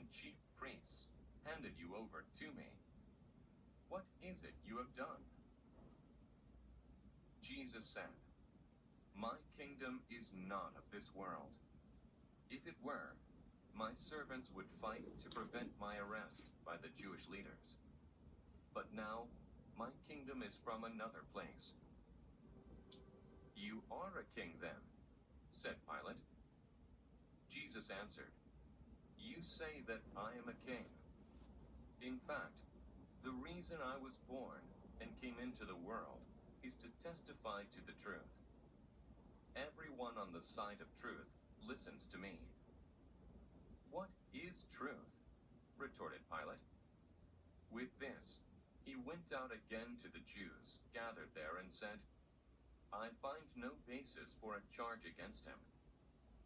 and chief priests handed you over to me. What is it you have done?" Jesus said, "My kingdom is not of this world. If it were, my servants would fight to prevent my arrest by the Jewish leaders. But now, my kingdom is from another place." "You are a king then," said Pilate. Jesus answered, "You say that I am a king. In fact, the reason I was born and came into the world is to testify to the truth. Everyone on the side of truth listens to me." "What is truth?" retorted Pilate. With this, he went out again to the Jews gathered there and said, "I find no basis for a charge against him.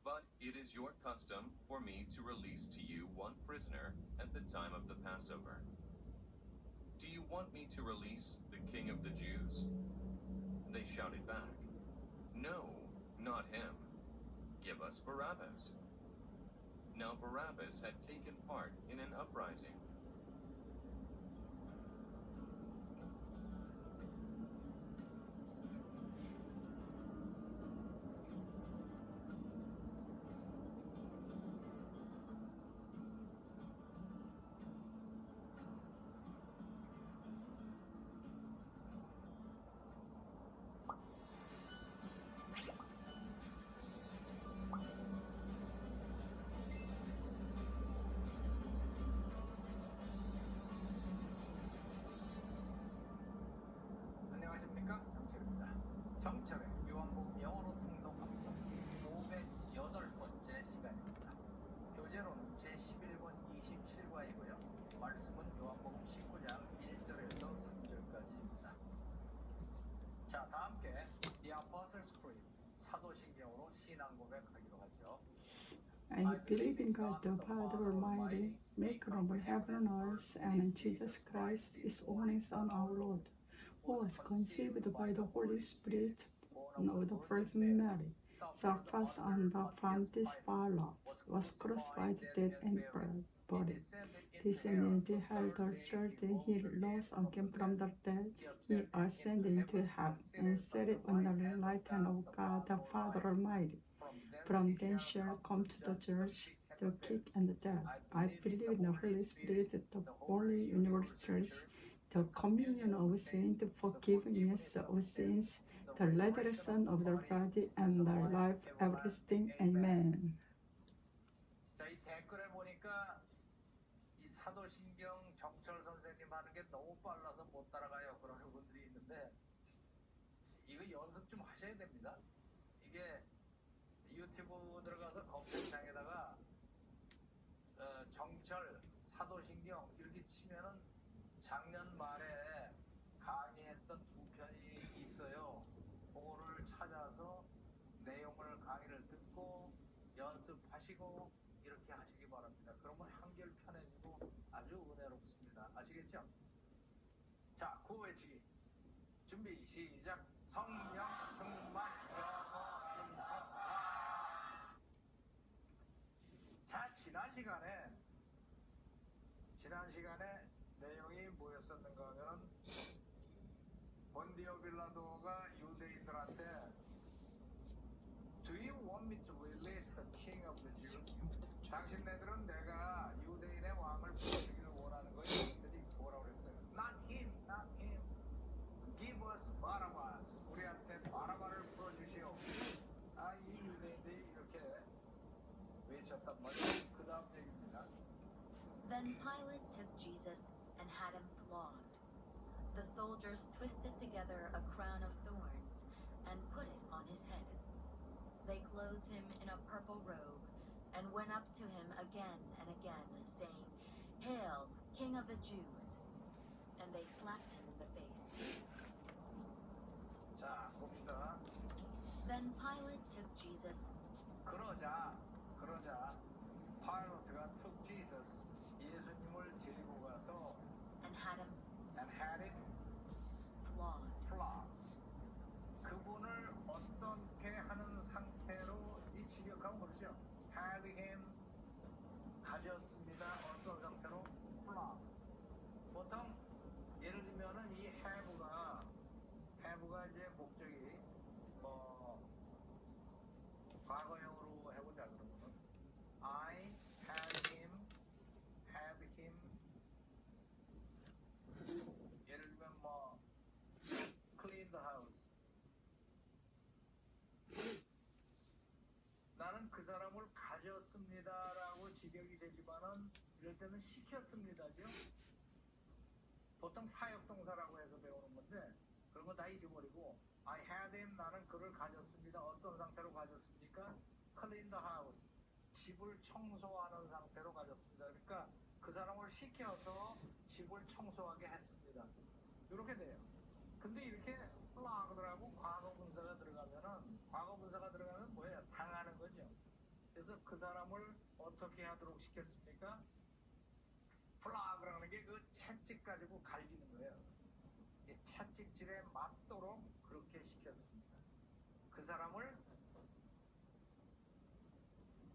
But it is your custom for me to release to you one prisoner at the time of the Passover. Do you want me to release the King of the Jews?" They shouted back, "No, not him. Give us Barabbas." Now Barabbas had taken part in an uprising. 안녕하십니까, 정철입니다. 정철의 요한복음 영어로 통독 방송 508번째 시간입니다. 교재로는 제11권 27과이고요. 말씀은 요한복음 19장 1절에서 3절까지입니다. 자, 다 함께 The Apostles' Creed 사도신경으로 신앙 고백하기로 하죠. I believe in God the Father Almighty, maker of heaven and earth, and in Jesus Christ, His only Son, our Lord, who was conceived by the Holy Spirit of the Virgin Mary, suffered under Pontius Pilate, was crucified, dead, and buried. Descended hell the third day, he rose again from the dead. He ascended into heaven and sat on the right hand of God the Father Almighty. From thence shall come to the judge the quick and the dead. I believe in the Holy Spirit, the Holy Universal Church, the communion of saints, forgiveness of sins, the resurrection of the body, and the life everlasting. Amen. 자, 이 댓글에 보니까 이 사도신경 정철 선생님 하는 게 너무 빨라서 못 따라가요 그러는 분들이 있는데, 이거 연습 좀 하셔야 됩니다. 이게 유튜브 들어가서 검색창에다가 정철 사도신경 이렇게 치면은 작년 말에 강의했던 두 편이 있어요. 그거를 찾아서 내용을 강의를 듣고 연습하시고 이렇게 하시기 바랍니다. 그러면 한결 편해지고 아주 은혜롭습니다. 아시겠죠? 자, 구호 외치기 준비 시작. 성령 충만 영어 능통. 자, 지난 시간에 내용이 뭐였었는가 하면은 본디오 빌라도가 유대인들한테 Do you want me to release the king of the Jews? 당신네들은 내가 유대인의 왕을 풀어주기를 원하는 거예요. 그랬더니 뭐라고 그랬어요? Not him, not him. Give us Barabbas. 우리한테 바라바를 풀어주시오. 아, 이 유대인들이 이렇게 외쳤단 말이에요. 그 다음 얘기입니다. Then Pilate took Jesus and had him flogged. The soldiers twisted together a crown of thorns and put it on his head. They clothed him in a purple robe and went up to him again and again, saying, "Hail, King of the Jews!" And they slapped him in the face. 자, 봅시다. Then Pilate took Jesus. 그러자 파일로트가 took Jesus, 예수님을 데리고 가서 And had him flogged. 그분을 어떻게 하는 상태로 이 직역하면 그러죠. had him 가졌습니다. 어떤 상태로? 플락. 보통 예를 들면은 이 have가 이제 목적이 과거형으로 해보자 그러면은 I have him. 예를 들면 clean the house. 나는 그 사람을 가졌습니다라고 직역이 되지만은 이럴 때는 시켰습니다죠. 보통 사역동사라고 해서 배우는 건데 그런 거 다 잊어버리고 I had him. 나는 그를 가졌습니다. 어떤 상태로 가졌습니까? Clean the house. 집을 청소하는 상태로 가졌습니다. 그러니까 그 사람을 시켜서 집을 청소하게 했습니다. 이렇게 돼요. 근데 이렇게 플라그들하고 과거 분사가 들어가면 뭐예요? 당하는 거죠. 그래서 그 사람을 어떻게 하도록 시켰습니까? 플라그라는 게 그 채찍 가지고 갈기는 거예요. 채찍질에 맞도록 그렇게 시켰습니다. 그 사람을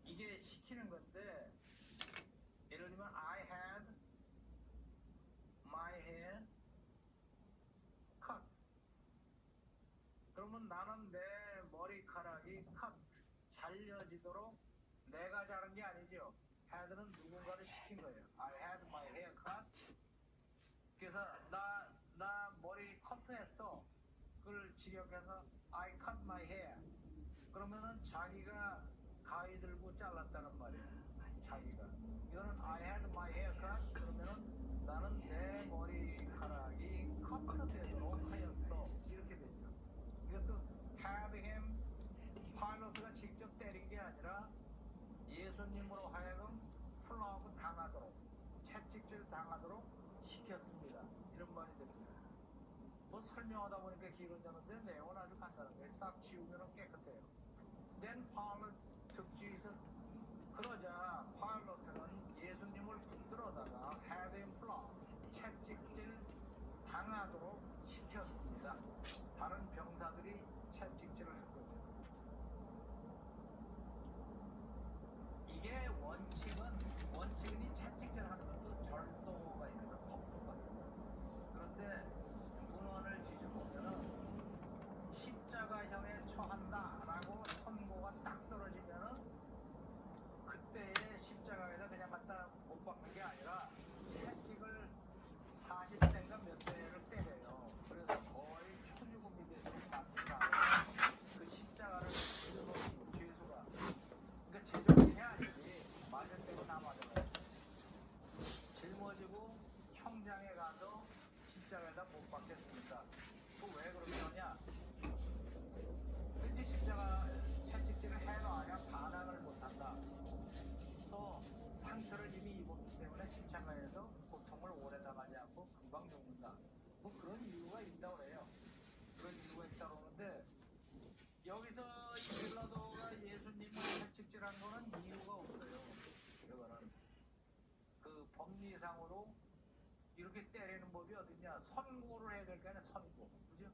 이게 시키는 건데 예를 들면 I had my hair cut. 그러면 나는 내 머리카락이 cut 잘려지도록 내가 자른 게 아니죠. had는 누군가를 시킨 거예요. I had my hair cut. 그래서 나 머리 커트했어. 그걸 직역해서 I cut my hair. 그러면은 자기가 가위 들고 잘랐다는 말이에요. 자기가. 이거는 I had my hair cut. 그러면은 나는 내 머리카락이 커트되도록 하였어. 이렇게 되죠. 이것도 had him. 파일럿가 직접 때린 게 아니라 예수님으로 하여금 플라그 당하도록 채찍질 당하도록 시켰습니다. 이런 말이 됩니다. 뭐 설명하다 보니까 길어졌는데 내용은 아주 간단한 거예요. 싹 지우면 깨끗해요. Then Pilate took Jesus. 그러자 파일럿은 예수님을 붙들어다가 had him flogged. 채찍질 당하도록 시켰습니다. 다른 병사들이 채찍질을 한 거죠. 이게 원칙은 이 채찍질하는 것도 절도가 있는 거, 법도가 있는 거. 그런데 문헌을 뒤져보면은 십자가형에 처한다라고 선고가 딱 떨어지면은 그때의 십자가에다 그냥 갖다 못 박는 게 아니라 채찍을 40대인가 몇 대를 때려요. 그래서 거의 초죽음이 되도록 만든다. 그 십자가를 짊어지고 죄수가. 그러니까 제정신이 아니지. 맞을 때고 다 맞아요. 짊어지고 형장에 가서 십자가에다 못 박겠습니까? 그 왜 그렇게 하냐? 왠지 십자가 채찍질을 해놔야 반항을 못한다. 또 상처를 이미 입었기 때문에 십자가에서 고통을 오래 당하지 않고 금방 죽는다. 뭐 그런 이유가 있다고 해요. 그런 이유가 있다고 하는데 여기서 빌라도가 예수님을 채찍질한 거는 이유가 없어요. 이거는 그 법리상으로 이렇게 때리는 법이 어딨냐? 선고를 해야 될 거 아니야. 선고. 그죠?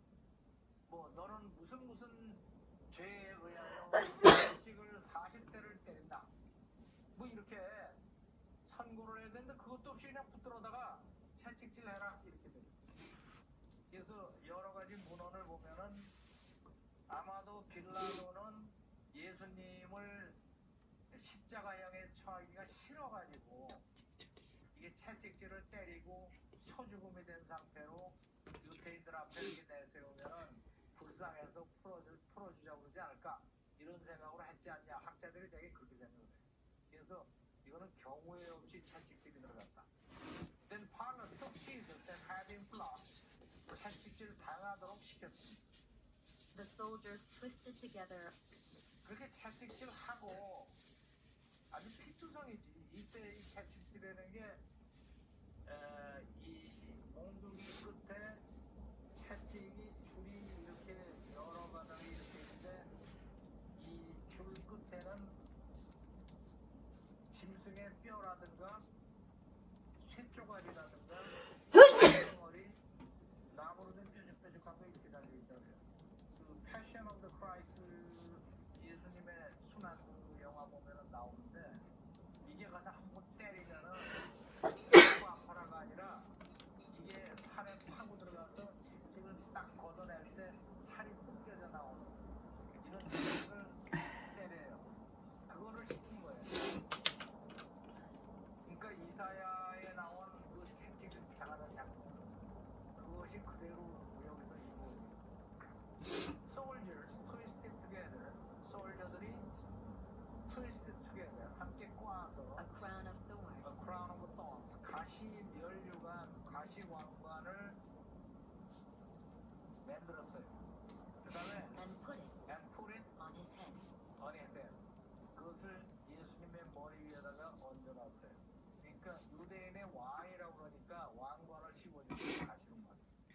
뭐 너는 무슨 죄에 의하여 채찍을 40대를 때린다. 뭐 이렇게 선고를 해야 되는데 그것도 없이 그냥 붙들어다가 채찍질 해라 이렇게 돼요. 그래서 여러 가지 문헌을 보면은 아마도 빌라도는 예수님을 십자가형에 처하기가 싫어가지고 이게 채찍질을 때리고 초죽음이 된 상태로 유대인들 앞에 이렇게 내세우면 불쌍해서 풀어주자고 그러지 않을까 이런 생각으로 했지 않냐. 학자들이 되게 그렇게 생각을 해요. 그래서 이거는 경우에 없이 채찍질이 들어갔다. Then Pilate took Jesus and had him flogged. 채찍질 당하도록 시켰습니다. The soldiers twisted together. 그렇게 채찍질하고 아주 피투성이지. 이때 이 채찍질이라는 게 이 몽둥이 끝에 채찍이 줄이 이렇게 여러 가닥이 이렇게 있는데 이 줄 끝에는 짐승의 뼈라든가 쇠조각이라든가 덩어리 나무로 된 뾰족뾰족한 거 이렇게 달려있다고 해요. 그 Passion of the Christ 예수님의 순환 영화 보면은 나오는데 이게 가서 한번 때리면은 가시 면류관, 가시 왕관을 만들었어요. 그 다음에 and put it and put it on his head. on his head. 그것을 예수님의 머리 위에다가 얹어놨어요. 그러니까 유대인의 왕이라고 그러니까 왕관을 씌워주고 가시로 만들었어요.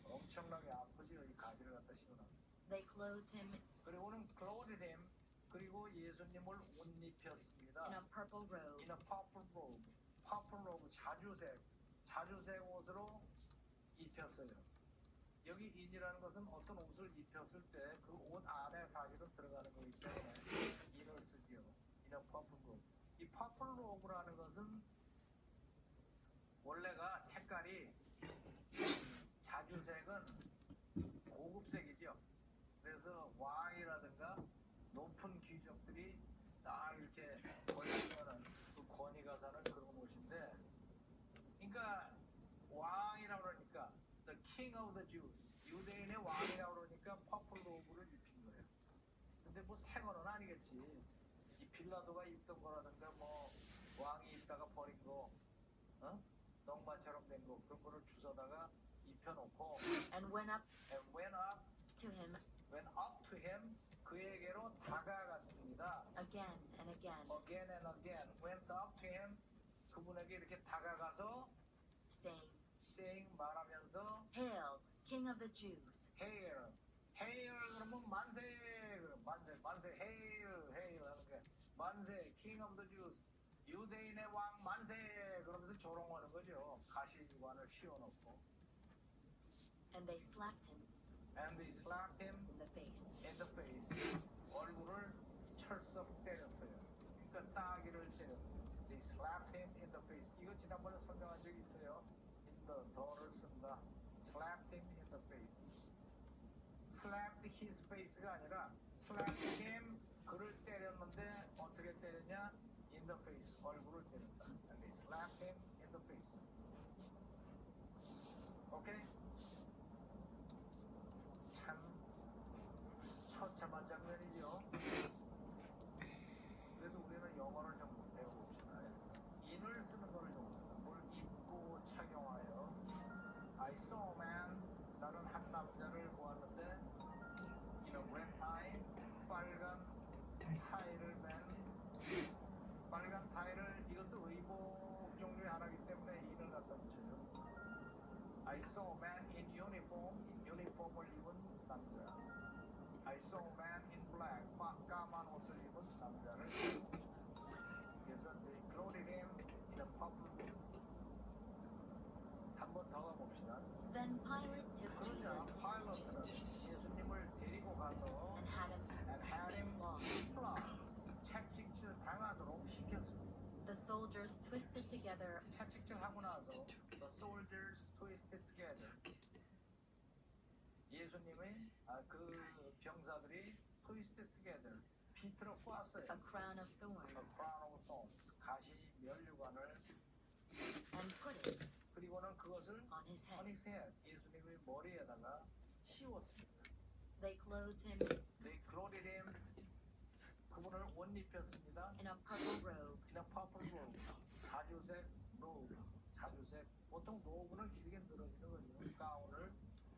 엄청나게 아프지요. 이 가시를 갖다 씌워놨어요. They clothed him 그리고는 clothed him, 그리고 예수님을 옷 in a 입혔습니다. purple robe In a purple robe, purple robe, 자주색 옷으로 입혔어요. 여기 in이라는 것은 어떤 옷을 입혔을 때 그 옷 안에 사실은 들어가는 거기 때문에 in을 쓰지요. In a purple robe. 이 purple robe라는 것은 원래가 색깔이 자주색은 고급색이죠. 그래서 왕이라든가 높은 귀족들이 딱 이렇게 걸리면은 그 권위가 사는 그런 옷인데, 그러니까 왕이라고 그러니까 the king of the Jews, 유대인의 왕이라고 그러니까 퍼플 로브를 입힌 거예요. 근데 뭐 새 거는 아니겠지. 이 빌라도가 입던 거라든가 뭐 왕이 입다가 버린 거, 넝마처럼 된 거, 그런 거를 주워다가 입혀놓고 and went up and went up to him 그에게로 다가갔습니다. again and again, Again and again went up to him, 그분에게 이렇게 다가가서 saying 말하면서 Hail, King of the Jews. hail 그러면 만세 hail 하는 게 만세 king of the Jews, 유대인의 왕 만세 그러면서 조롱하는 거죠. 가시관을 씌워놓고 And they slapped him and they slapped him in the face. in the face, 얼굴을 철썩 때렸어요. 그러니까 따귀를 때렸어요. They slapped him in the face. 이거 지난번에 설명한 적이 있어요. in the 더를 쓴다. slapped him in the face. slapped his face가 아니라 slapped him, 그를 때렸는데 어떻게 때렸냐? in the face, 얼굴을 때렸다. And they slapped him in the face. 오케이? 참 처참한 장면이죠. 그래도 우리는 영어를 좀 배워봅시다. 그래서 in을 쓰는 거를 좀 봅시다. 뭘 입고 착용하여. I saw a man, 나는 한 남자를 보았는데 in a red tie, 빨간 타이를 맨, 빨간 타이를, 이것도 의복 종류의 하나이기 때문에 in을 갖다 붙여요. I saw a man in uniform, 유니폼을 입은 남자. I saw a man in black, 까만 옷을 입은 남자를 봤습니다. 그래서 they clothed him in a purple robe. 한 번 더 가봅시다. Then Pilate took 그러자 Jesus 파일럿은 예수님을 데리고 가서 and had him flogged. flogged, 채찍질 당하도록 시켰습니다. The soldiers twisted together 채찍질 하고 나서 the soldiers twisted together, 예수님의 그 병사들이 twisted together, 비틀어 꽈어요. a crown of A thorns crown of thorns, 가시 면류관을, and put it 그리고는 그것을 on his on head. his head, 예수님의 머리에다가 씌웠습니다. They clothed him They clothed him, 그분을 옷 입혔습니다. in a purple robe in a purple robe, 자주색 robe, 자주색, 보통 로브는 길게 늘어지는 거죠. 가운을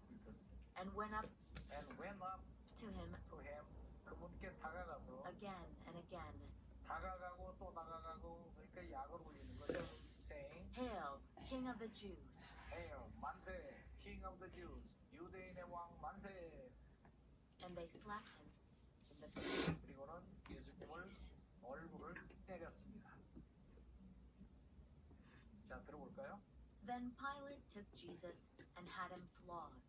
입혔습니다. and went up And went up to him to him, 그분께 다가가서, again and again. 다가가고 또 다가가고, 그러니까 약을 올리는 거죠. saying Hail, King of the Jews. hail 만세 king of the Jews, 유대인의 왕 만세. And they slapped him in the face. 그리고는 예수님을 얼굴을 때렸습니다. 자, 들어볼까요? Then Pilate took Jesus and had him flogged.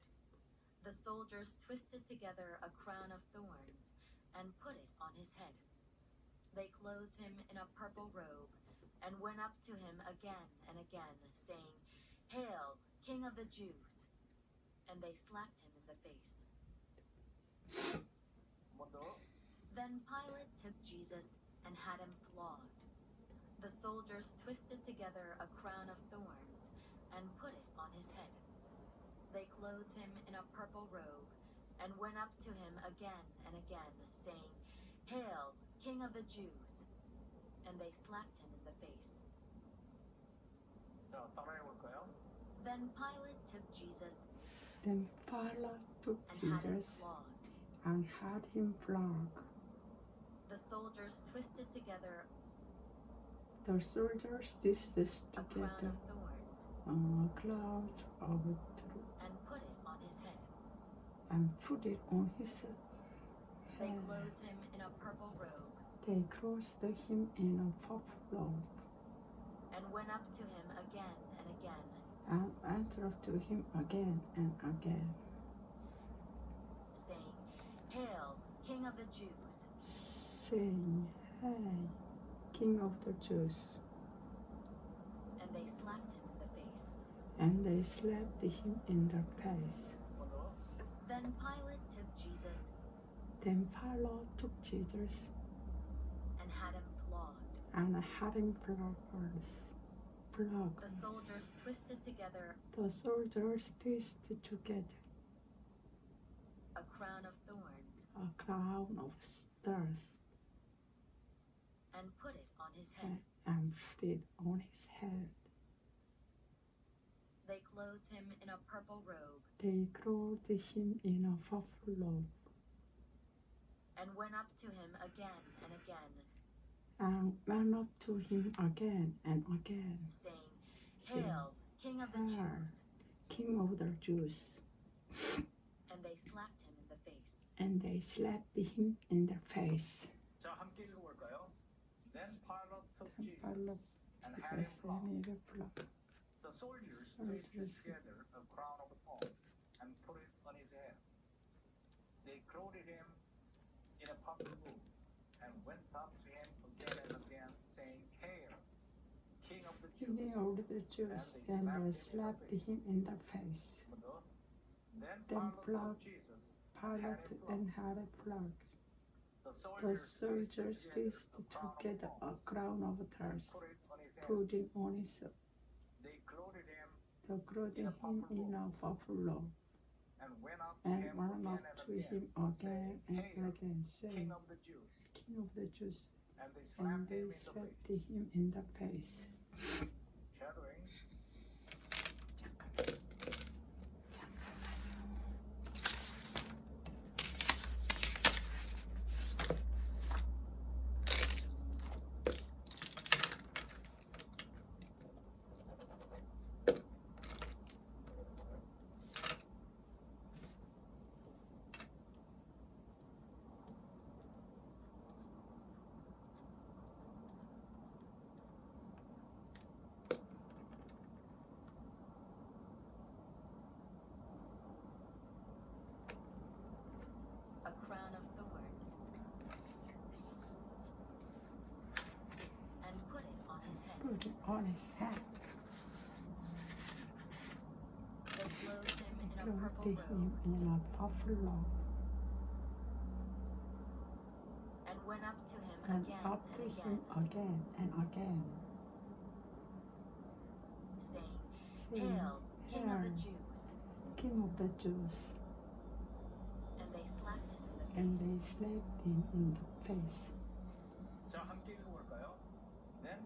The soldiers twisted together a crown of thorns and put it on his head. They clothed him in a purple robe and went up to him again and again, saying, Hail, King of the Jews! And they slapped him in the face. 한 번 더. Then Pilate took Jesus and had him flogged. The soldiers twisted together a crown of thorns and put it on his head. They clothed him in a purple robe and went up to him again and again, saying, Hail, King of the Jews! And they slapped him in the face. Then Pilate took Jesus Then Pilate took and had him Jesus flogged. and had him flogged. The soldiers twisted together The soldiers twisted a crown together of thorns a cloud of truth and put it on his head. and put it on his head. They clothed him in a purple robe They clothed him in a purple robe and went up to him again and again, and entered to him again and again, saying, "Hail, King of the Jews!" saying, Hey, King of the Jews. And they slapped him in the face. And they slapped him in the face. Then Pilate took Jesus Then Pilate took Jesus and had him flogged. and had him flogged. The soldiers twisted together The soldiers twisted together a crown of thorns a crown of stars and put it on his head. and put it on his head. They clothed him in a purple robe They clothed him in a purple robe and went up to him again and again, and went up to him again and again, saying, saying, "Hail, King of the Hail. Jews!" King of the Jews. And they slapped him in the face. And they slapped him in the face. 자, 함께 읽어볼까요? Then Pilate took Pilate Jesus and had him Jesus flogged. and he flogged. The soldiers twisted together a crown of thorns and put it on his head. They clothed him in a purple robe and went up to him again and again, saying, "Hail, King of the King Jews!" of the Jews. And they slapped him in the face. Then Then Pilate took flogged Jesus. Pilate and had it flogged. The The soldiers twisted together a crown of thorns, put it on his head. put it on his head. They clothed him They clothed him in a purple robe and went up to and him ran again up and to him again, again saying, and "Hail, again, saying, King of the Jews!" King of the Jews. And they And slapped they him in the slapped face. him in the face. Shadowing. A crown of thorns and put it on his head. Put it on his head. They clothed him in a Clothed purple him robe in a purple robe and went up to him and again up to and him again, again and again, saying, saying, "Hail, King of the Hail, Jews!" King of the Jews. And they slapped him in the And face. they slapped him in the face. 자, 함께 읽어볼까요? Then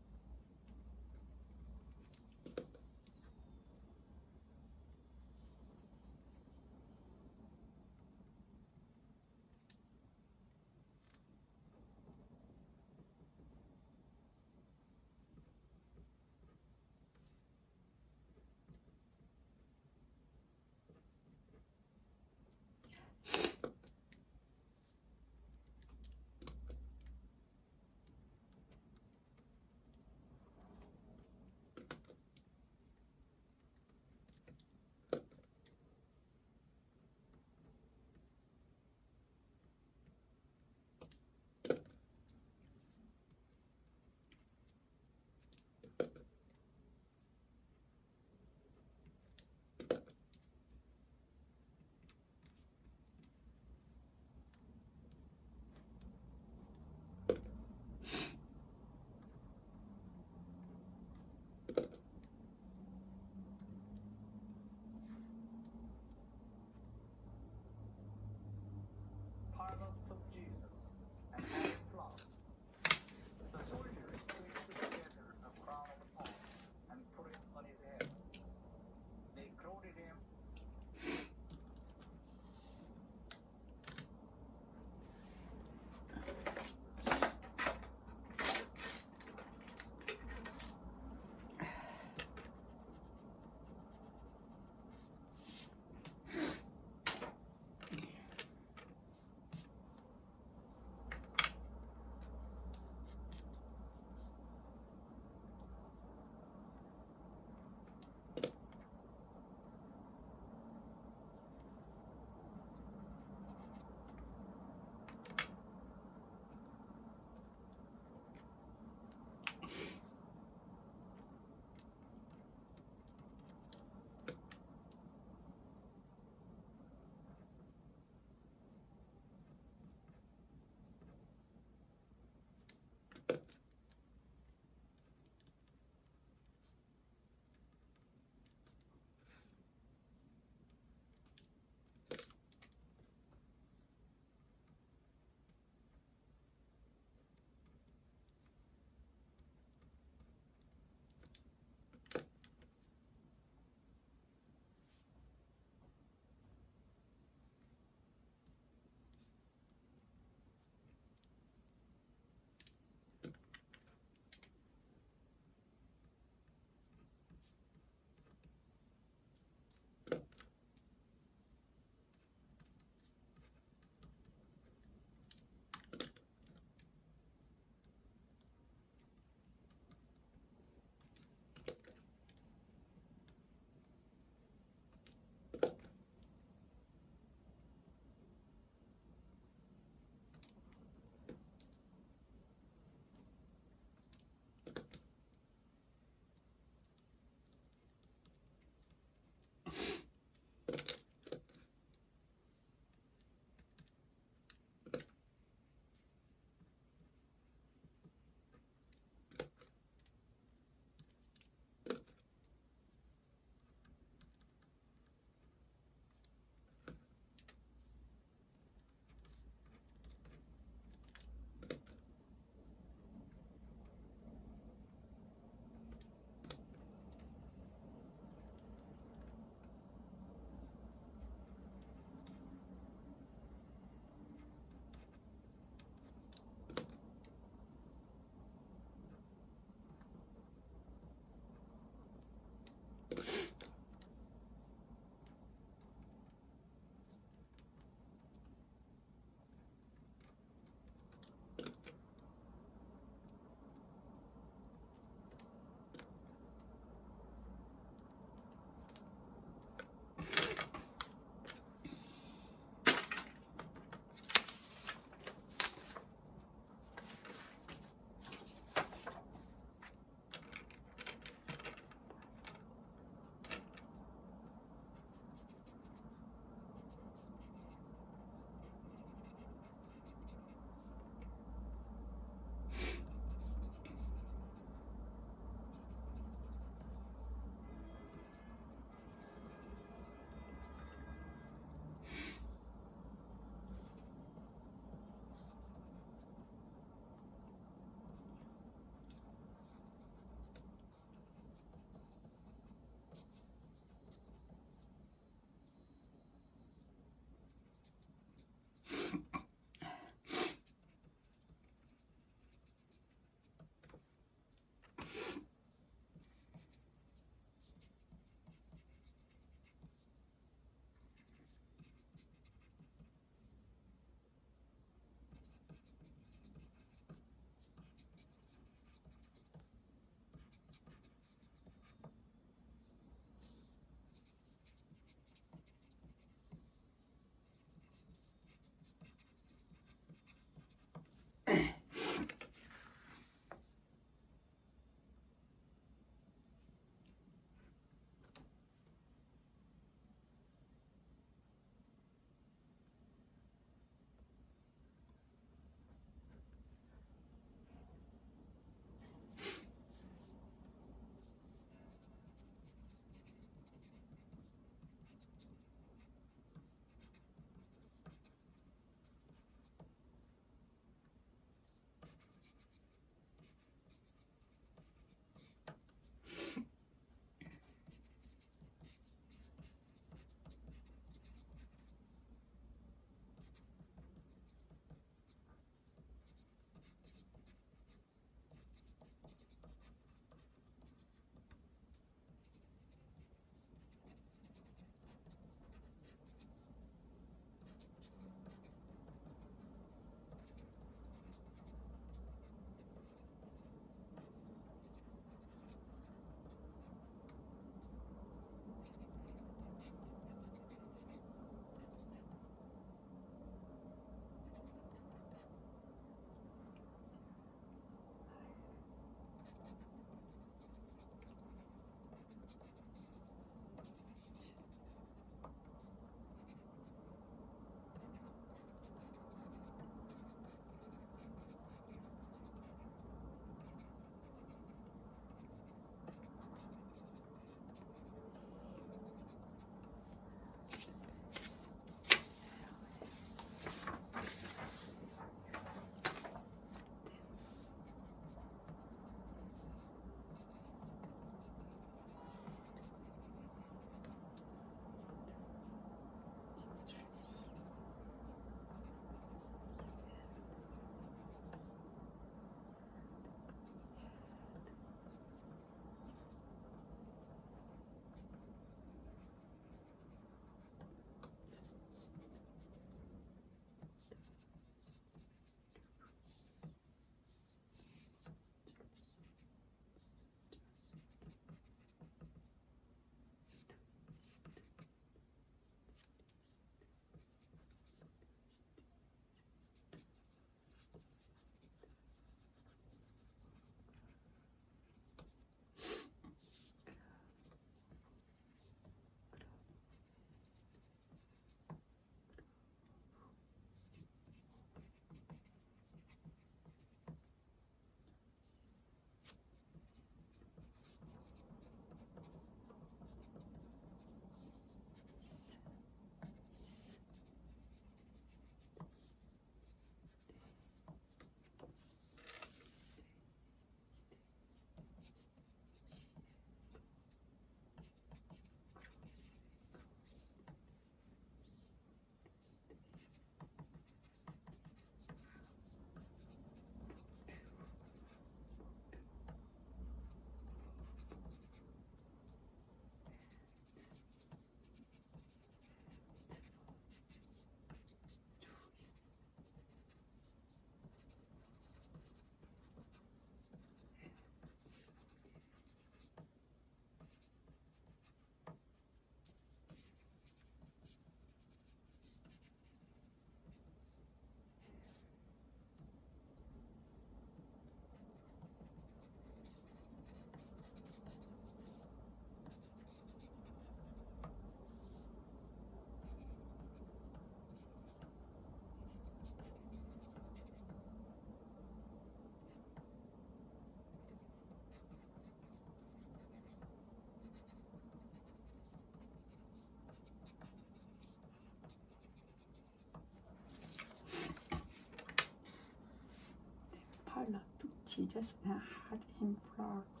Jesus and had him flogged.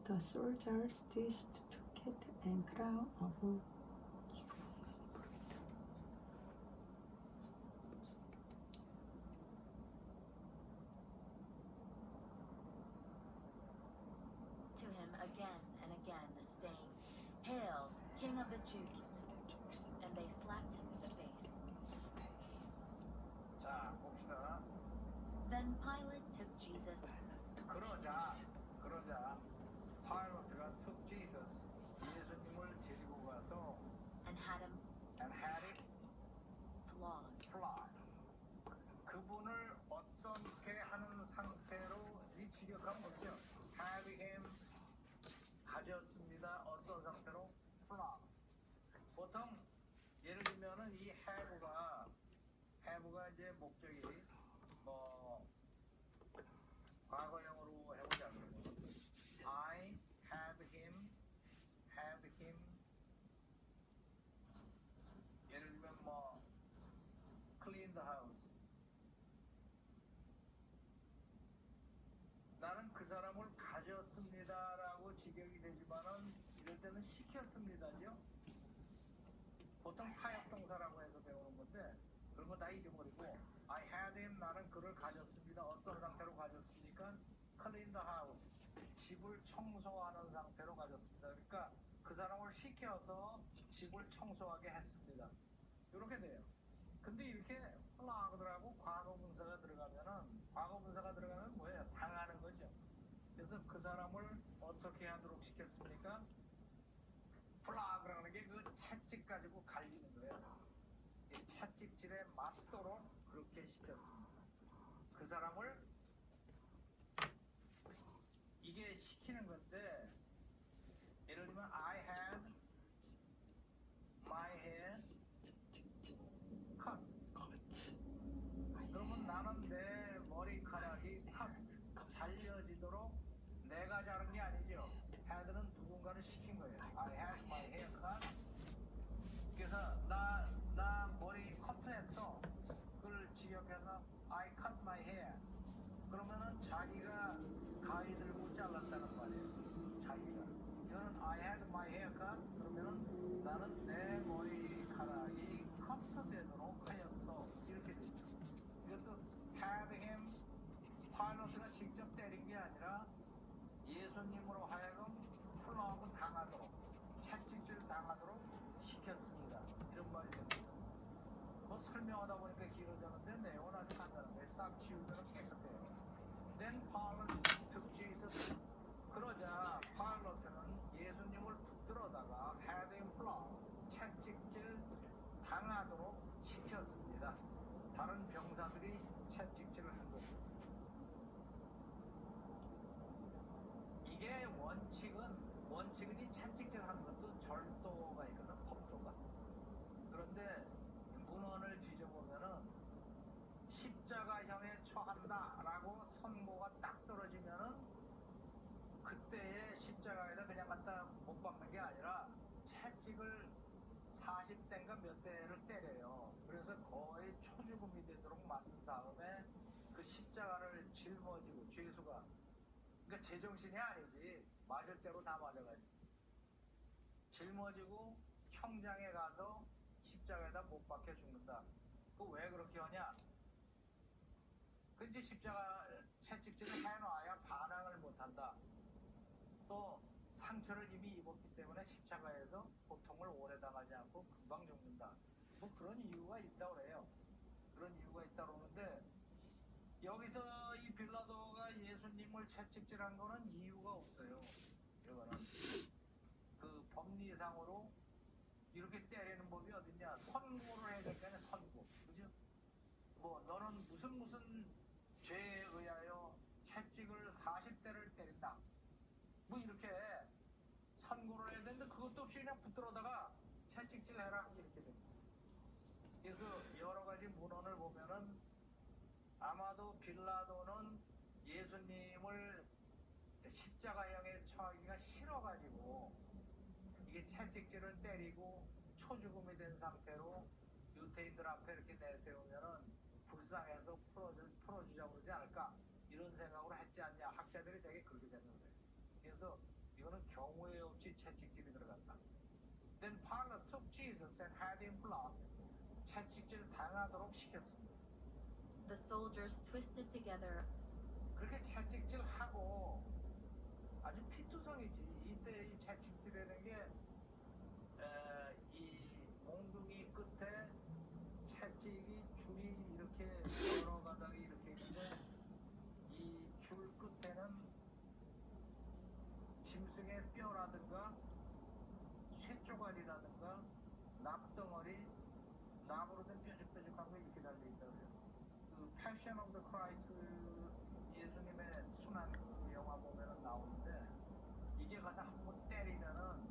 The soldiers seized took it and crown of to him again and again, saying, "Hail, King of the Jews!" And they slapped him in the face. 자, 봅시다. Then Pilate took Jesus 그러자 파일로트가 took Jesus, 예수님을 데리고 가서 and had him and had him flogged. flogged. 그분을 어떻게 하는 상태로 이 직역하면 뭐죠? had him 가졌습니다. 어떤 상태로? flogged. 보통 예를 들면은 이 have가 이제 목적이 뭐 과거형으로 해보자 그러면 I have him 예를 들면 뭐 clean the house 나는 그 사람을 가졌습니다라고 직역이 되지만은 이럴 때는 시켰습니다죠. 보통 사역동사라고 해서 배우는 건데 그런 거 다 잊어버리고 I had him 나는 그를 가졌습니다. 어떤 상태로 가졌습니까? clean the house 집을 청소하는 상태로 가졌습니다. 그러니까 그 사람을 시켜서 집을 청소하게 했습니다. 이렇게 돼요. 근데 이렇게 flogged라고 과거분사가 들어가면 뭐예요? 당하는 거죠. 그래서 그 사람을 어떻게 하도록 시켰습니까? flogg라는 게 그 채찍 가지고 갈리는 거예요. 이 채찍질에 맞도록 그렇게 시켰습니다. 그 사람을 이게 시키는 건데 예를 들면 I had my hair cut. 그러면 나는 내 머리카락이 cut 잘려지도록 내가 자른 게 아니죠. had는 누군가를 시킨 거예요. I had my hair cut. 그래서 나 머리 커트했어. 그걸 직역해서 I cut my hair. 그러면은 자기가 가위 들고 잘랐다는 말이에요. 자기가. 이거는 I had my hair cut. 그러면은 나는 내 머리카락이 커트되도록 하였어. 이렇게 되죠. 이것도 had him 파일로트가 직접 때린 게 아니라 예수님으로 하여금 플러그 당하도록 채찍질 당하도록 시켰습니다. 이런 말이 됩니다. 뭐 설명하다 보니까 길어졌는데 내용은 아주 간단한 거예요. 싹 지우면 깨끗해요. Then Pilate took Jesus. 그러자 파일로트는 예수님을 붙들어다가 had him flogged, 채찍질 당하도록 시켰습니다. 다른 병사들이 채찍질을 한 거죠. 이게 원칙은 이 채찍질 하는 것도 절도가 있거든, 법도가. 그런데 문헌을 뒤져보면은 십자가형에 처한다라고 선고가 딱 떨어지면은 그때의 십자가에다 그냥 갖다 못 박는 게 아니라 채찍을 40대인가 몇 대를 때려요. 그래서 거의 초죽음이 되도록 만든 다음에 그 십자가를 짊어지고 죄수가 그러니까 제정신이 아니지 맞을 대로 다 맞아가지고 짊어지고 형장에 가서 십자가에다 못 박혀 죽는다. 그 왜 그렇게 하냐? 그 이제 십자가 채찍질을 해놔야 반항을 못한다. 또 상처를 이미 입었기 때문에 십자가에서 고통을 오래 당하지 않고 금방 죽는다. 뭐 그런 이유가 있다고 그래요. 그런 이유가 있다고 그러는데 여기서 이 빌라도가 예수님을 채찍질한 거는 이유가 없어요. 이거는 그 법리상으로 이렇게 때리는 법이 어딨냐? 선고를 해야 될 거 아니야, 선고. 그죠? 뭐 너는 무슨 죄에 의하여 채찍을 40대를 때린다. 뭐 이렇게 선고를 해야 되는데 그것도 없이 그냥 붙들어다가 채찍질 해라 이렇게 됩니다. 그래서 여러 가지 문헌을 보면은 아마도 빌라도는 예수님을 십자가형에 처하기가 싫어가지고 이게 채찍질을 때리고 초죽음이 된 상태로 유대인들 앞에 이렇게 내세우면은 불쌍해서 풀어주자고 그러지 않을까 이런 생각으로 했지 않냐. 학자들이 되게 그렇게 생각을 해요. 그래서 이거는 경우에 없이 채찍질이 들어갔다. Then Pilate took Jesus and had him flogged. 채찍질 당하도록 시켰습니다. The soldiers twisted together 그렇게 채찍질하고 아주 피투성이지. 이때 이 채찍질이라는 게 이 몽둥이 끝에 채찍이 줄이 이렇게 여러 가닥이 이렇게 있는데 이 줄 끝에는 짐승의 뼈라든가 쇠조각이라든가 납덩어리 나무로 된 뾰족뾰족한 거 이렇게 달려있다고 해요. 그 Passion of the Christ 예수님의 순환 그 영화 보면은 나오는데 이게 가서 한번 때리면은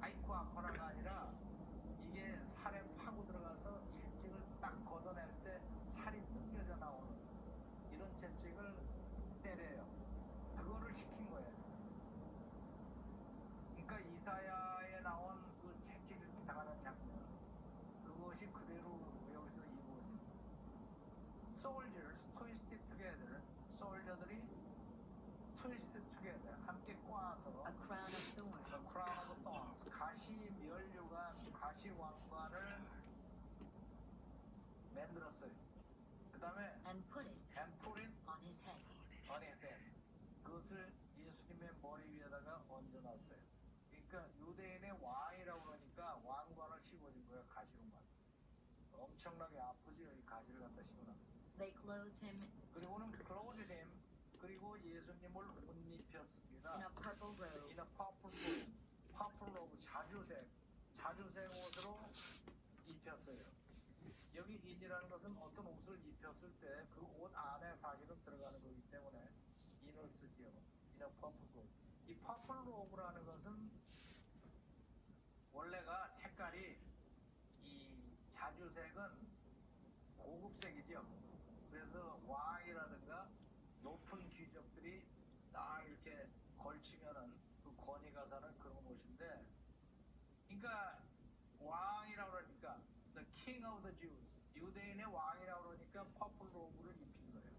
아이쿠 아파라가 아니라 이게 살에 파고 들어가서 채찍을 딱 걷어낼 때 살이 뜯겨져 나오는 이런 채찍을 때려요. 그거를 시킨 거예요. 그러니까 이사야에 나온 그 채찍을 당하는 장면 그것이 그대로 여기서 이루어진 soldiers twisted together 솔저들이 twisted together 함께 꽈서 a crown of a thorns crown of thorns 가시 면류관 가시 왕관을 만들었어요. 그 다음에 and put it and put it on his head. on his head 그것을 예수님의 머리 위에다가 얹어놨어요. 그러니까 유대인의 왕이라고 그러니까 왕관을 씌워준 거예요. 가시로 만들어서 엄청나게 아프죠. 이 가시를 갖다 씌워놨어요. They clothed him 그리고는 clothed him 그리고 예수님을 옷 입혔습니다. in a purple robe In a purple robe, purple robe 자주색 옷으로 입혔어요. 여기 in이라는 것은 어떤 옷을 입혔을 때 그 옷 안에 사실은 들어가는 거기 때문에 in을 쓰지요. In a purple robe. 이 purple robe라는 것은 원래가 색깔이 이 자주색은 고급색이죠. 그래서 왕이라든가 높은 귀족들이 딱 이렇게 걸치면은 그 권위가 사는 그런 옷인데, 그러니까 왕이라고 그러니까 the king of the Jews 유대인의 왕이라고 그러니까 퍼플 로브를 입힌 거예요.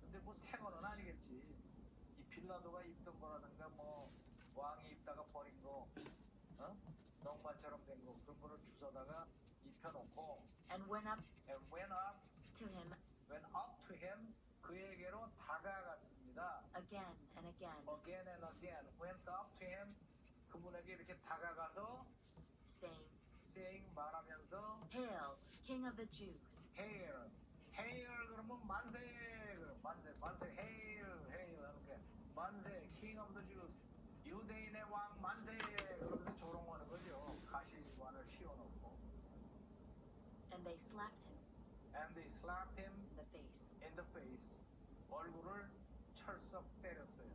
근데 뭐 새 거는 아니겠지. 이 빌라도가 입던 거라든가 뭐 왕이 입다가 버린 거, 넉마처럼 된 거 그런 거를 주워다가 입혀놓고 and went up and went up to him 그에게로 다가갔습니다. again and again, Again and again went up to him 그분에게 이렇게 다가가서 saying 말하면서 Hail, King of the Jews. hail 그러면 만세 그럼 만세 hail 하는 게 만세 king of the Jews 유대인의 왕 만세 그러면서 조롱하는 거죠. 가시관을 씌워놓고 And they slapped him and they slapped him in the face. in the face 얼굴을 철썩 때렸어요.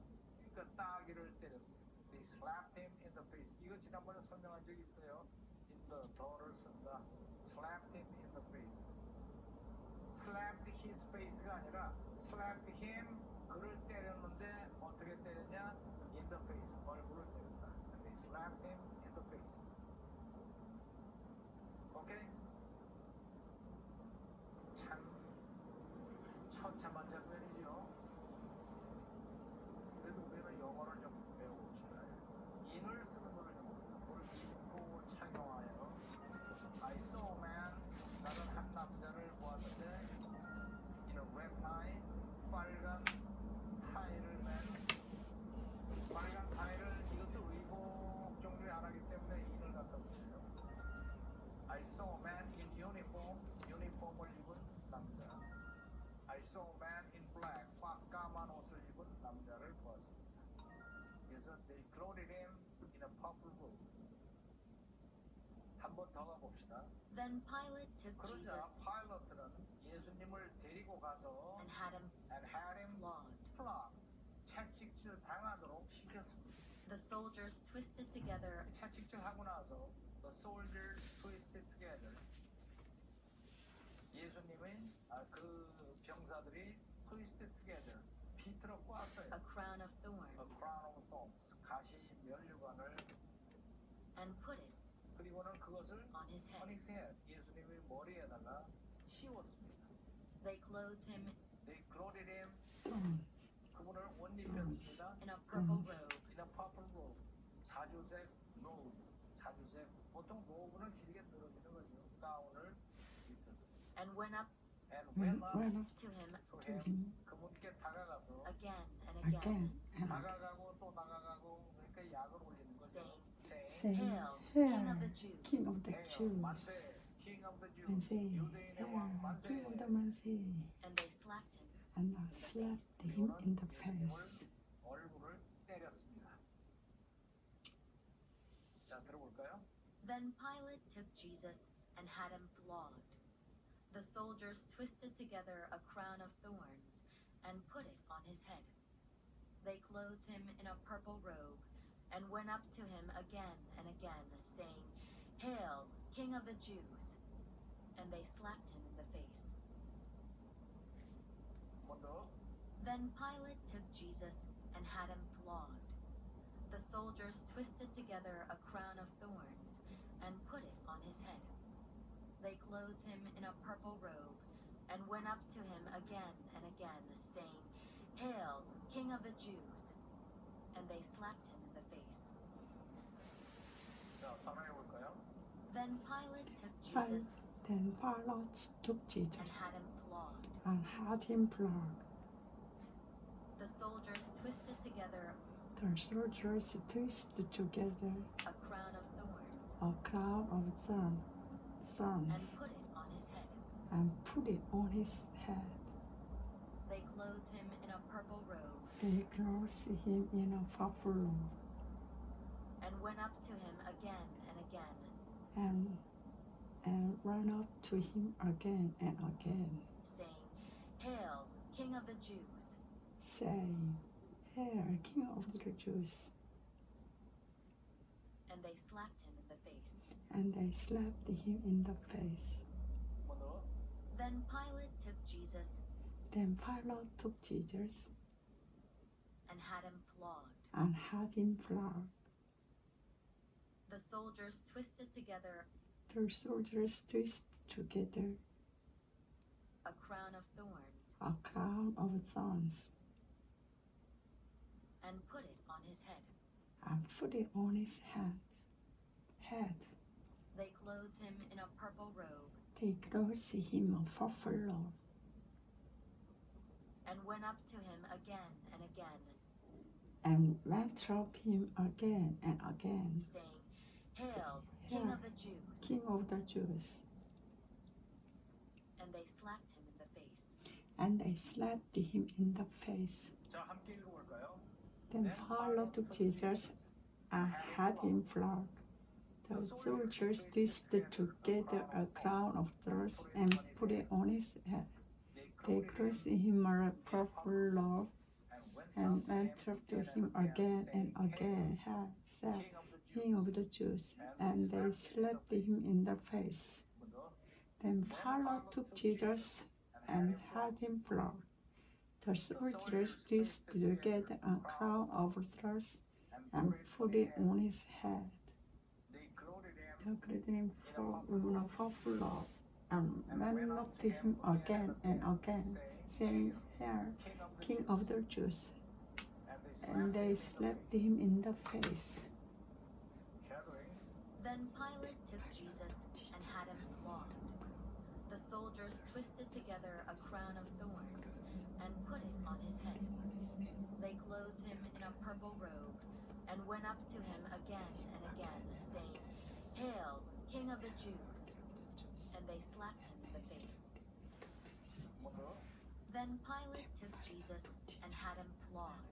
그러니까 따귀를 때렸어요. They slapped him in the face. 이거 지난번에 설명한 적이 있어요. in the 더를 쓴다. slapped him in the face. slapped his face가 아니라 slapped him 그를 때렸는데 어떻게 때렸냐? in the face 얼굴을 때렸다. And they slapped him in the face. 오케이? 참 처참한 장면이죠. 그래도 우리는 영어를 좀 배워봅시다. 그래서 인을 쓰는 거를 좀 봅시다. 뭘 입고 착용하여 I saw a man 나는 한 남자를 보았는데 in a red tie 빨간 타이를 맨 빨간 타이를 이것도 의복 종류의 하나이기 때문에 인을 갖다 붙여요. I saw a man in uniform 유니폼을 입은 남자 I saw a man in black 까만 옷을 입은 남자를 보았습니다. 그래서 they clothed him in a purple robe. 한 번 더 가봅시다. Then Pilate took 그러자 Jesus 파일럿은 예수님을 데리고 가서 and had him flogged. flogged 채찍질 당하도록 시켰습니다. The soldiers twisted together 채찍질 하고 나서 the soldiers twisted together 예수님은 그 병사들이 twisted together 비틀어 꽈어요. a crown of A thorns crown of thorns 가시 면류관을 and put it 그리고는 그것을 on his on head. his head 예수님의 머리에다가 씌웠습니다. They clothed him They clothed him thorns. 그분을 옷 입혔습니다. In a purple Yes. robe. In a purple robe. 자주색 robe. 자주색. 보통 robe는 길게 늘어지는 거죠. 가운을 입혔습니다. And went up And Went went up up to him to to him. him 그분께 다가가서 again and again, again and 다가가고 또 다가가고 그러니까 약을 올리는 거죠. saying, saying, Hail, Hail, King of the Jews. King of the Hail, Jews. 만세, King of the Jews. 만세, 유대인의 왕 Hail, 만세. King of the 만세. And they slapped him. And slapped him in the face. 얼굴을 때렸습니다. 자, 들어볼까요? Then Pilate took Jesus and had him flogged. The soldiers twisted together a crown of thorns and put it on his head. They clothed him in a purple robe and went up to him again and again, saying, Hail, King of the Jews! And they slapped him in the face. 한 번 더. Then Pilate took Jesus and had him flogged. The soldiers twisted together a crown of thorns and put it on his head. They clothed him in a purple robe and went up to him again and again, saying, Hail, King of the Jews! And they slapped him in the face. 자, 따라해 볼까요? Then Pilate took Pilate Jesus Then Pilate took and Jesus had him flogged. and had him flogged. The soldiers twisted together The soldiers twisted together a crown of thorns a crown of thorns and put it on his head. and put it on his head. They clothed him in a purple robe They clothed him in a purple robe and went up to him again and again, and ran up to him again and again, saying, Hail, King of the Jews! saying, Hail, King of the Jews! And they slapped him in the face. And they slapped him in the face. 한 번 더. Then Pilate took Jesus Then Pilate took Jesus and had him flogged. and had him flogged. The soldiers twisted together The soldiers twisted together a crown of thorns a crown of thorns and put it on his head. and put it on his head. They clothed him in a purple robe They clothed him a purple robe and went up to him again and again, and went up him again and again, saying, Hail, King Hail, of the Jews! King of the Jews. And they slapped him in the face. And they slapped him in the face. 자, 함께 읽어볼까요? Then Pilate took Jesus and had him flogged. The soldiers twisted together a crown of thorns and put it on his head. They clothed him a purple robe and went up to him again and again, had said, King of the Jews, and they slapped him in the face. 한 번 더. Then Pilate took Jesus and had him flogged. The soldiers twisted together a crown of thorns and put it on his head. They clothed him They clothed him in a purple robe and went up to him again and again, saying, Hail, King of the Jews. And they slapped him in the face. shadowing. Then Pilate took Jesus and had him flogged. The soldiers twisted together a crown of thorns and put it on his head. They clothed him in a purple robe and went up to him again and again, saying, Hail, King of the Jews! And they slapped him in the face. 한 번 더. Then Pilate took Jesus and had him flogged.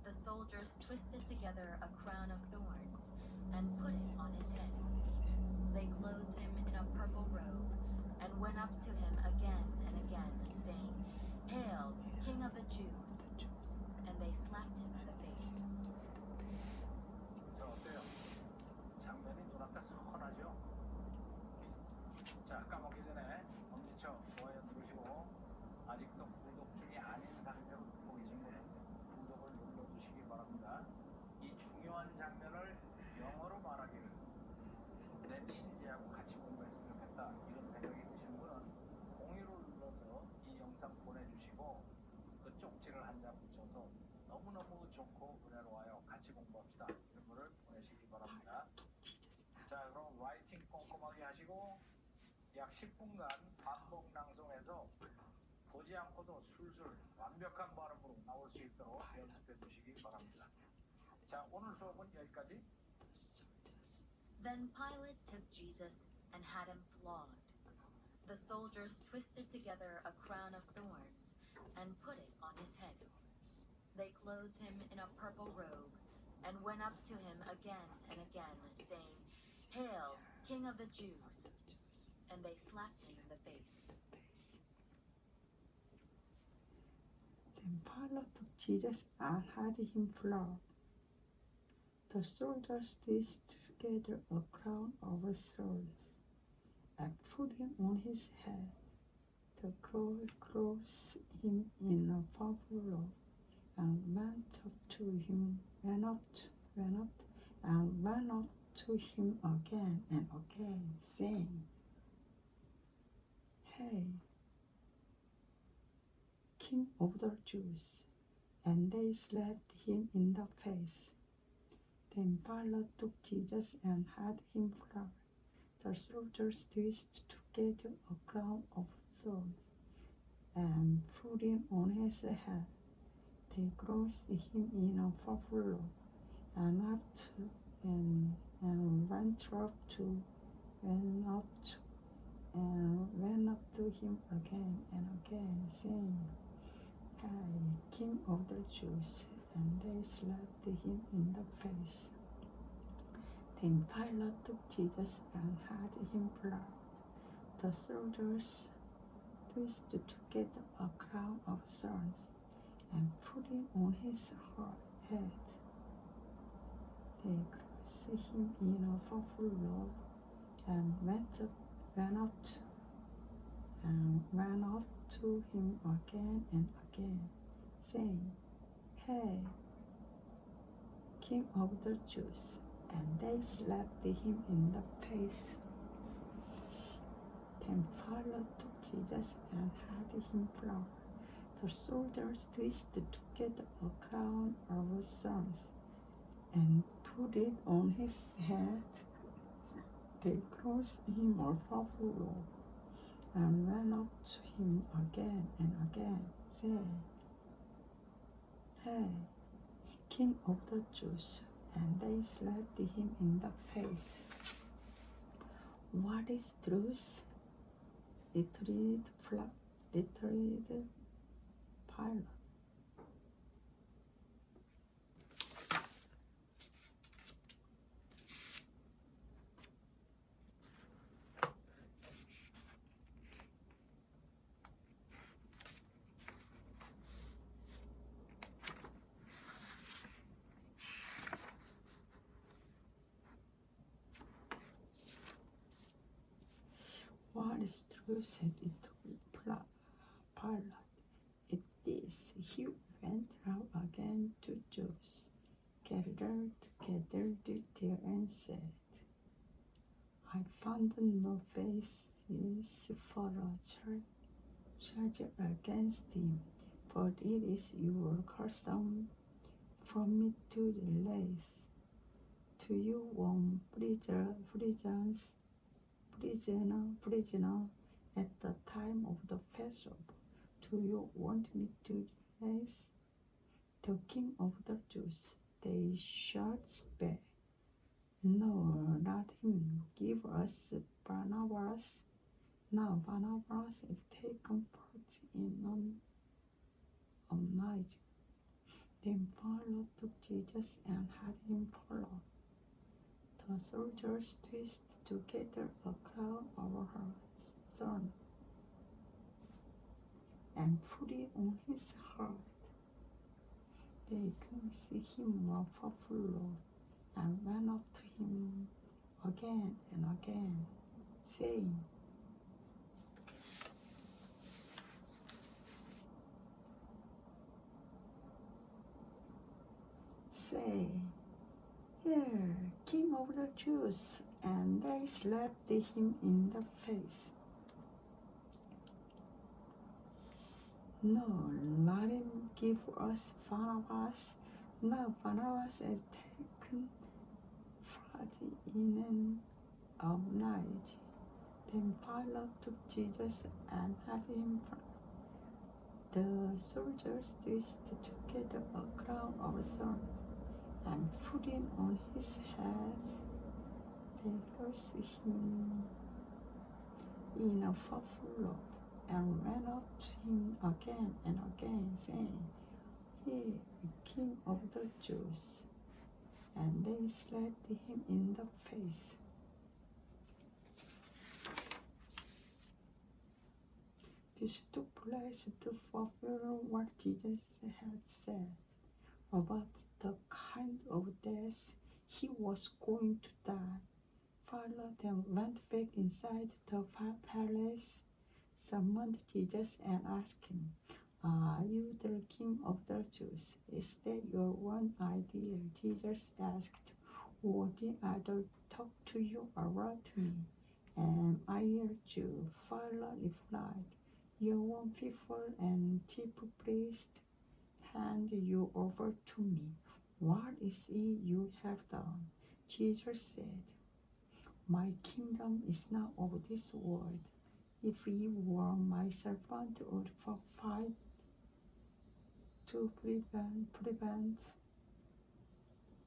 The soldiers twisted together a crown of thorns and put it on his head. They clothed him in a purple robe and went up to him again and again, saying, Hail, King of the Jews! And they slapped him in the face. 자, 어때요? 장면이 눈앞에 선하죠? 자, 까먹기 전에 엄지척 좋아요 누르시고 아직도 구독 중이 아닌 상태로 듣고 계신 분은 구독을 눌러주시기 바랍니다. 이 중요한 장면을 영어로 말하기를 내 친지하고 같이 공부했으면 좋겠다 이런 생각이 드시는 분은 공유를 눌러서 이 영상 보내주시고 그 쪽지를 리스닝 꼼꼼하게 하시고 약 10분간 반복 낭송해서 보지 않고도 술술 완벽한 발음으로 나올 수 있도록 연습해 두시기 바랍니다. 자, 오늘 수업은 여기까지. Then Pilate took Jesus and had him flogged. The soldiers twisted together a crown of thorns and put it on his head. They clothed him in a purple robe and went up to him again and again, saying, "Hail, King of the Jews!" And they slapped him in the face. Then Pilate took Jesus and had him flogged. The soldiers twisted together a crown of thorns and put it on his head. The crowd clothed him in a purple robe and went up to him again and again, saying, "Hey, King of the Jews!" And they slapped him in the face. Then Pilate took Jesus and had him flogged. The soldiers twisted together a crown of thorns and put it on his head. They clothed him in a purple robe and went up to him again and again, saying, "Hey, King of the Jews!" And they slapped him in the face. Then Pilate took Jesus and had him flogged. The soldiers twisted together a crown of thorns and put it on his head. They clothed him in a purple robe and went up to him again and again, saying, "Hey, King of the Jews!" And they slapped him in the face. Then Pilate took Jesus and had him flogged. The soldiers twisted together a crown of thorns and put it on his head. They clothed him a purple robe and went up to him again and again, saying, "Hey, King of the Jews!" And they slapped him in the face. What is truth? Retorted Pilate. What is true, said Pilate. It is. He went out again to Jews, gathered there and said, "I found no basis for a charge against him, but it is your custom for me to release to you one prisoner at the time of the Passover. Do you want me to release the King of the Jews?" They shot back, "No, not him. Give us Barnabas." Now Barnabas is taken part in an uprising. Then Pilate took Jesus and had him flogged. The soldiers twisted together a crown of thorns and put it on his head. They clothed him a purple robe and went up to him again and again, saying, "Here, King of the Jews!" And they slapped him in the face. "No, let him. Give us Barnabas." Now Barnabas is taken part in an of night. Then Pilate took Jesus and had him. The soldiers twisted together a crown of thorns and put it on his head. They clothed him in a purple robe and ran up to him again and again, saying, "Hail, King of the Jews!" And they slapped him in the face. This took place to fulfill what Jesus had said about the kind of death he was going to die. Pilate then went back inside the palace, summoned Jesus, and asked him, "Are you the King of the Jews? Is that your one idea?" Jesus asked, "Or did others talk to you or write to me? Am I a Jew?" Pilate replied, "Your own people and chief priests hand you over to me. What is it you have done?" Jesus said, "My kingdom is not of this world. If you were my servant would fight to prevent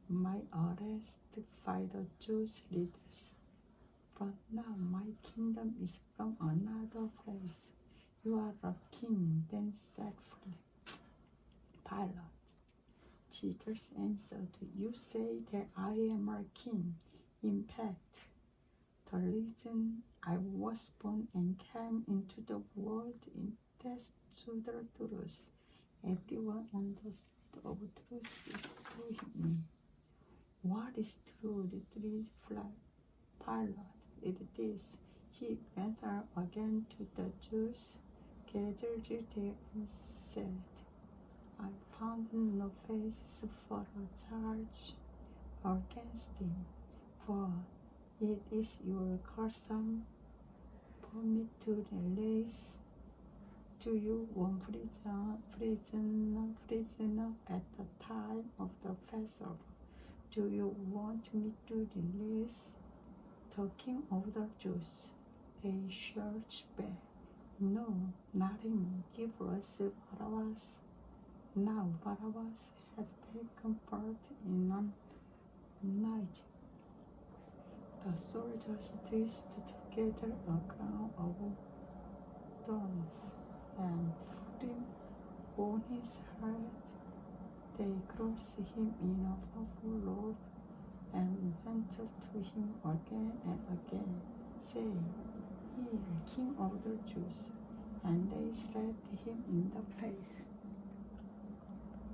my arrest by the Jewish leaders. But now my kingdom is from another place." "You are a king," then said Pilate. Jesus answered, "You say that I am a king. In fact, the reason I was born and came into the world is to the truth. Everyone on the side of truth is through me." "What is truth?" Pilate. "It is." He went out again to the Jews gathered there and said, "I found no basis for a charge against him, for it is your custom for me to release to you one prisoner at the time of the Passover. Do you want me to release the King of the Jews?" They shouted back, "No, not him. Give us Barabbas." Now Barabbas had taken part in a night. The soldiers twisted together a crown of thorns and put him on his head. They clothed him in a purple robe and went to him again and again, saying, "Hail, King of the Jews!" And they slapped him in the face.